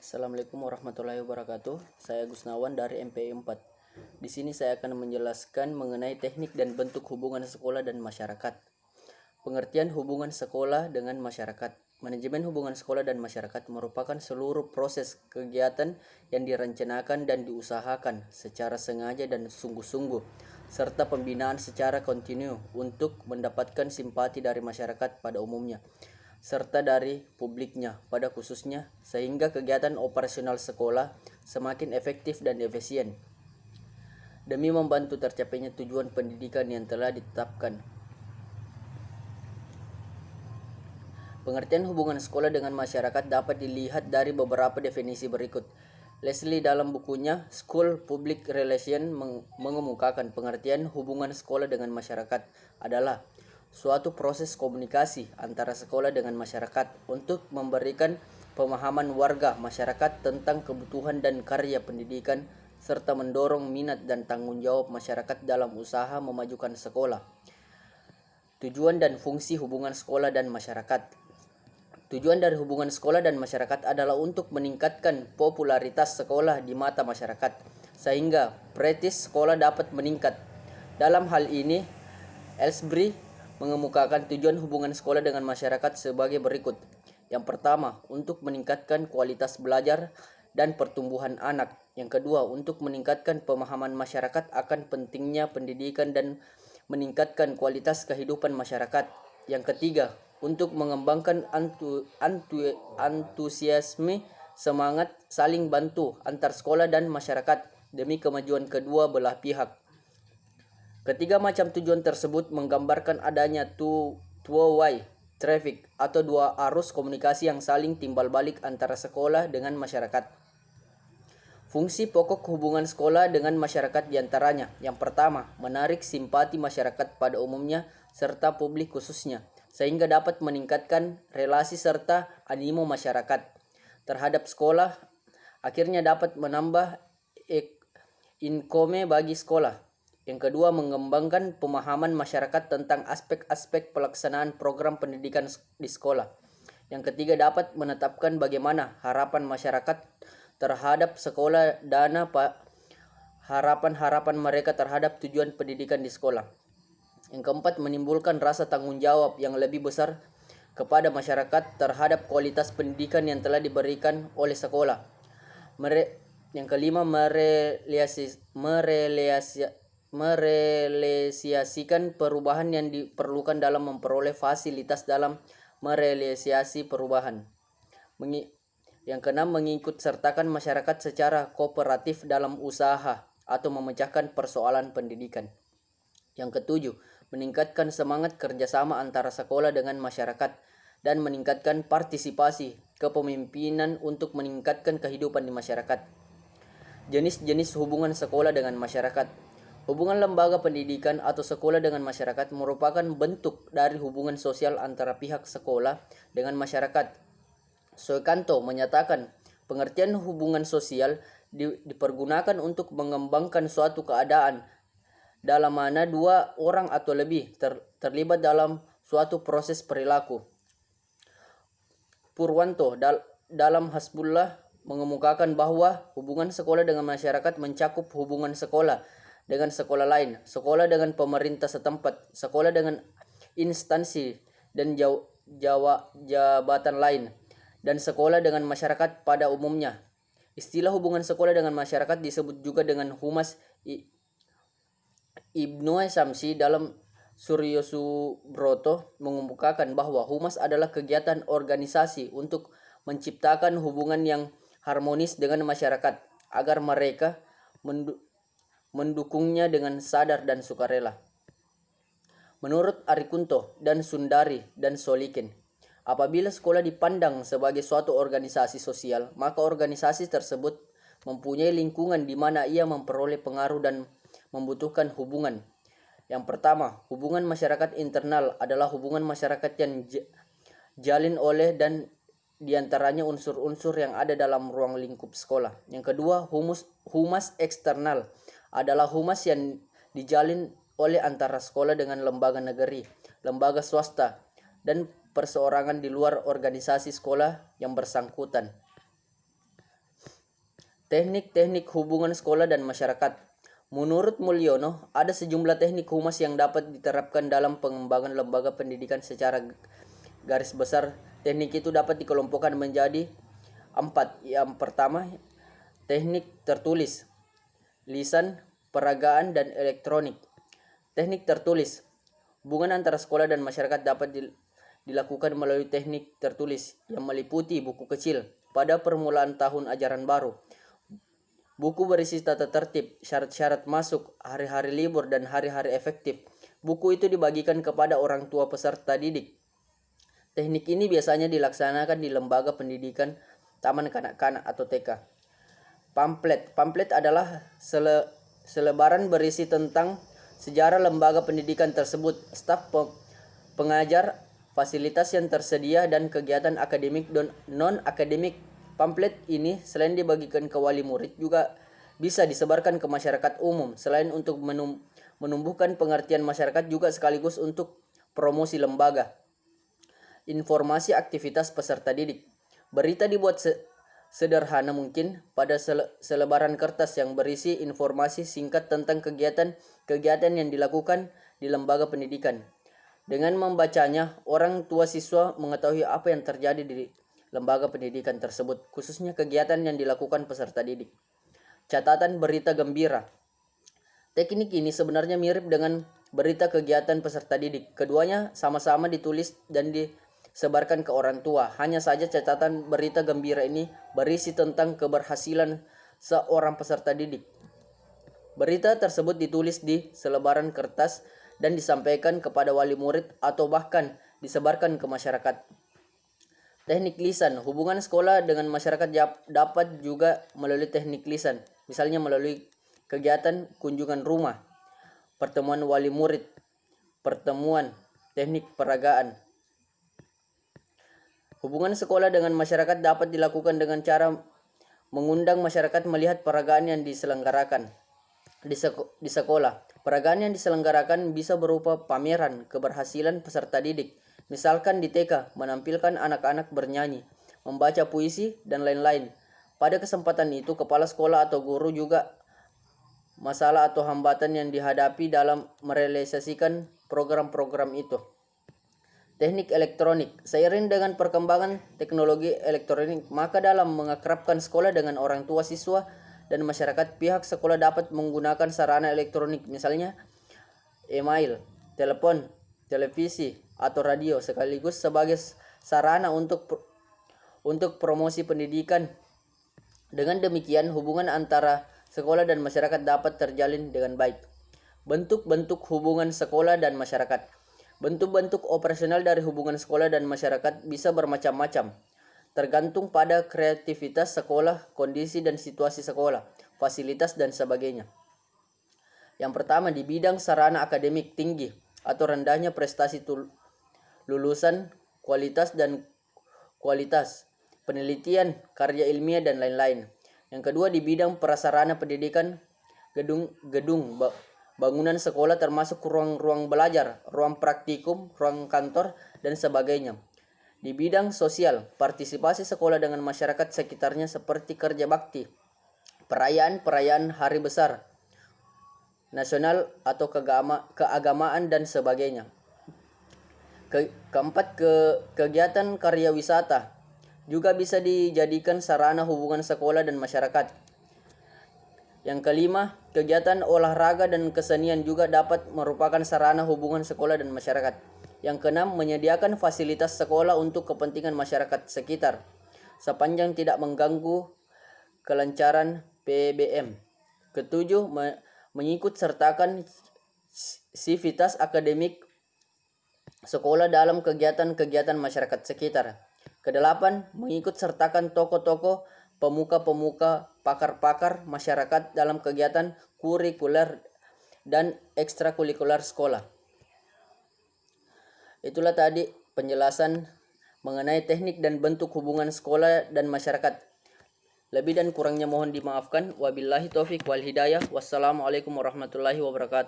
Assalamualaikum warahmatullahi wabarakatuh. Saya Gusnawan dari MPI 4. Di sini saya akan menjelaskan mengenai teknik dan bentuk hubungan sekolah dan masyarakat. Pengertian hubungan sekolah dengan masyarakat. Manajemen hubungan sekolah dan masyarakat merupakan seluruh proses kegiatan yang direncanakan dan diusahakan secara sengaja dan sungguh-sungguh, serta pembinaan secara kontinu untuk mendapatkan simpati dari masyarakat pada umumnya, serta dari publiknya pada khususnya, sehingga kegiatan operasional sekolah semakin efektif dan efisien demi membantu tercapainya tujuan pendidikan yang telah ditetapkan. Pengertian hubungan sekolah dengan masyarakat dapat dilihat dari beberapa definisi berikut. Leslie dalam bukunya School Public Relation mengemukakan pengertian hubungan sekolah dengan masyarakat adalah suatu proses komunikasi antara sekolah dengan masyarakat untuk memberikan pemahaman warga masyarakat tentang kebutuhan dan karya pendidikan serta mendorong minat dan tanggung jawab masyarakat dalam usaha memajukan sekolah. Tujuan dan fungsi hubungan sekolah dan masyarakat. Tujuan dari hubungan sekolah dan masyarakat adalah untuk meningkatkan popularitas sekolah di mata masyarakat, sehingga prestis sekolah dapat meningkat. Dalam hal ini, Ellsbury mengemukakan tujuan hubungan sekolah dengan masyarakat sebagai berikut. Yang pertama, untuk meningkatkan kualitas belajar dan pertumbuhan anak. Yang kedua, untuk meningkatkan pemahaman masyarakat akan pentingnya pendidikan dan meningkatkan kualitas kehidupan masyarakat. Yang ketiga, untuk mengembangkan antusiasme, semangat saling bantu antar sekolah dan masyarakat demi kemajuan kedua belah pihak. Ketiga macam tujuan tersebut menggambarkan adanya two-way traffic atau dua arus komunikasi yang saling timbal balik antara sekolah dengan masyarakat. Fungsi pokok hubungan sekolah dengan masyarakat diantaranya: yang pertama, menarik simpati masyarakat pada umumnya serta publik khususnya, sehingga dapat meningkatkan relasi serta animo masyarakat terhadap sekolah, akhirnya dapat menambah income bagi sekolah. Yang kedua, mengembangkan pemahaman masyarakat tentang aspek-aspek pelaksanaan program pendidikan di sekolah. Yang ketiga, dapat menetapkan bagaimana harapan masyarakat terhadap sekolah dan harapan-harapan mereka terhadap tujuan pendidikan di sekolah. Yang keempat, menimbulkan rasa tanggung jawab yang lebih besar kepada masyarakat terhadap kualitas pendidikan yang telah diberikan oleh sekolah. Yang kelima, merealisasikan perubahan yang diperlukan dalam memperoleh fasilitas dalam merealisasi perubahan. Yang keenam, mengikut sertakan masyarakat secara kooperatif dalam usaha atau memecahkan persoalan pendidikan. Yang ketujuh, meningkatkan semangat kerjasama antara sekolah dengan masyarakat dan meningkatkan partisipasi kepemimpinan untuk meningkatkan kehidupan di masyarakat. Jenis-jenis hubungan sekolah dengan masyarakat. Hubungan lembaga pendidikan atau sekolah dengan masyarakat merupakan bentuk dari hubungan sosial antara pihak sekolah dengan masyarakat. Suekanto menyatakan pengertian hubungan sosial dipergunakan untuk mengembangkan suatu keadaan dalam mana dua orang atau lebih terlibat dalam suatu proses perilaku. Purwanto dalam Hasbullah mengemukakan bahwa hubungan sekolah dengan masyarakat mencakup hubungan sekolah dengan sekolah lain, sekolah dengan pemerintah setempat, sekolah dengan instansi dan jabatan lain, dan sekolah dengan masyarakat pada umumnya. Istilah hubungan sekolah dengan masyarakat disebut juga dengan humas. Ibnu Samsi dalam Suryo Subroto mengemukakan bahwa humas adalah kegiatan organisasi untuk menciptakan hubungan yang harmonis dengan masyarakat agar mereka mendukungnya dengan sadar dan sukarela. Menurut Arikunto dan Sundari dan Solikin, apabila sekolah dipandang sebagai suatu organisasi sosial, maka organisasi tersebut mempunyai lingkungan di mana ia memperoleh pengaruh dan membutuhkan hubungan. Yang pertama, hubungan masyarakat internal adalah hubungan masyarakat yang jalin oleh dan diantaranya unsur-unsur yang ada dalam ruang lingkup sekolah. Yang kedua, humas eksternal adalah humas yang dijalin oleh antara sekolah dengan lembaga negeri, lembaga swasta, dan perseorangan di luar organisasi sekolah yang bersangkutan. Teknik-teknik hubungan sekolah dan masyarakat. Menurut Mulyono, ada sejumlah teknik humas yang dapat diterapkan dalam pengembangan lembaga pendidikan secara garis besar. Teknik itu dapat dikelompokkan menjadi 4. Yang pertama, teknik tertulis, lisan, peragaan, dan elektronik. Teknik tertulis. Hubungan antara sekolah dan masyarakat dapat dilakukan melalui teknik tertulis yang meliputi buku kecil pada permulaan tahun ajaran baru. Buku berisi tata tertib, syarat-syarat masuk, hari-hari libur, dan hari-hari efektif. Buku itu dibagikan kepada orang tua peserta didik. Teknik ini biasanya dilaksanakan di lembaga pendidikan taman kanak-kanak atau TK. Pamflet. Pamflet adalah selebaran berisi tentang sejarah lembaga pendidikan tersebut, staf pengajar, fasilitas yang tersedia, dan kegiatan akademik dan non-akademik. Pamflet ini selain dibagikan ke wali murid juga bisa disebarkan ke masyarakat umum. Selain untuk menumbuhkan pengertian masyarakat juga sekaligus untuk promosi lembaga. Informasi aktivitas peserta didik. Berita dibuat sederhana mungkin pada selebaran kertas yang berisi informasi singkat tentang kegiatan yang dilakukan di lembaga pendidikan. Dengan membacanya, orang tua siswa mengetahui apa yang terjadi di lembaga pendidikan tersebut, khususnya kegiatan yang dilakukan peserta didik. Catatan berita gembira. Teknik ini sebenarnya mirip dengan berita kegiatan peserta didik. Keduanya sama-sama ditulis dan disebarkan ke orang tua. Hanya saja catatan berita gembira ini berisi tentang keberhasilan seorang peserta didik. Berita tersebut ditulis di selebaran kertas dan disampaikan kepada wali murid atau bahkan disebarkan ke masyarakat. Teknik lisan. Hubungan sekolah dengan masyarakat dapat juga melalui teknik lisan. Misalnya melalui kegiatan kunjungan rumah, pertemuan wali murid, pertemuan, teknik peragaan. Hubungan sekolah dengan masyarakat dapat dilakukan dengan cara mengundang masyarakat melihat peragaan yang diselenggarakan di sekolah. Peragaan yang diselenggarakan bisa berupa pameran keberhasilan peserta didik. Misalkan di TK, menampilkan anak-anak bernyanyi, membaca puisi, dan lain-lain. Pada kesempatan itu, kepala sekolah atau guru juga masalah atau hambatan yang dihadapi dalam merealisasikan program-program itu. Teknik elektronik. Seiring dengan perkembangan teknologi elektronik, maka dalam mengakrabkan sekolah dengan orang tua siswa dan masyarakat, pihak sekolah dapat menggunakan sarana elektronik, misalnya email, telepon, televisi, atau radio, sekaligus sebagai sarana untuk promosi pendidikan. Dengan demikian, hubungan antara sekolah dan masyarakat dapat terjalin dengan baik. Bentuk-bentuk hubungan sekolah dan masyarakat. Bentuk-bentuk operasional dari hubungan sekolah dan masyarakat bisa bermacam-macam, tergantung pada kreativitas sekolah, kondisi dan situasi sekolah, fasilitas, dan sebagainya. Yang pertama, di bidang sarana akademik tinggi atau rendahnya prestasi lulusan, kualitas, penelitian, karya ilmiah, dan lain-lain. Yang kedua, di bidang prasarana pendidikan, gedung, bangunan sekolah termasuk ruang-ruang belajar, ruang praktikum, ruang kantor, dan sebagainya. Di bidang sosial, partisipasi sekolah dengan masyarakat sekitarnya seperti kerja bakti, perayaan-perayaan hari besar, nasional atau keagamaan, dan sebagainya. Keempat, kegiatan karya wisata juga bisa dijadikan sarana hubungan sekolah dan masyarakat. Yang kelima, kegiatan olahraga dan kesenian juga dapat merupakan sarana hubungan sekolah dan masyarakat. Yang keenam, menyediakan fasilitas sekolah untuk kepentingan masyarakat sekitar, sepanjang tidak mengganggu kelancaran PBM. Ketujuh, mengikut sertakan sivitas akademik sekolah dalam kegiatan-kegiatan masyarakat sekitar. Kedelapan, mengikut sertakan tokoh-tokoh, pemuka-pemuka, pakar-pakar masyarakat dalam kegiatan kurikuler dan ekstrakurikuler sekolah. Itulah tadi penjelasan mengenai teknik dan bentuk hubungan sekolah dan masyarakat. Lebih dan kurangnya mohon dimaafkan. Wabillahi taufik wal hidayah. Wassalamualaikum warahmatullahi wabarakatuh.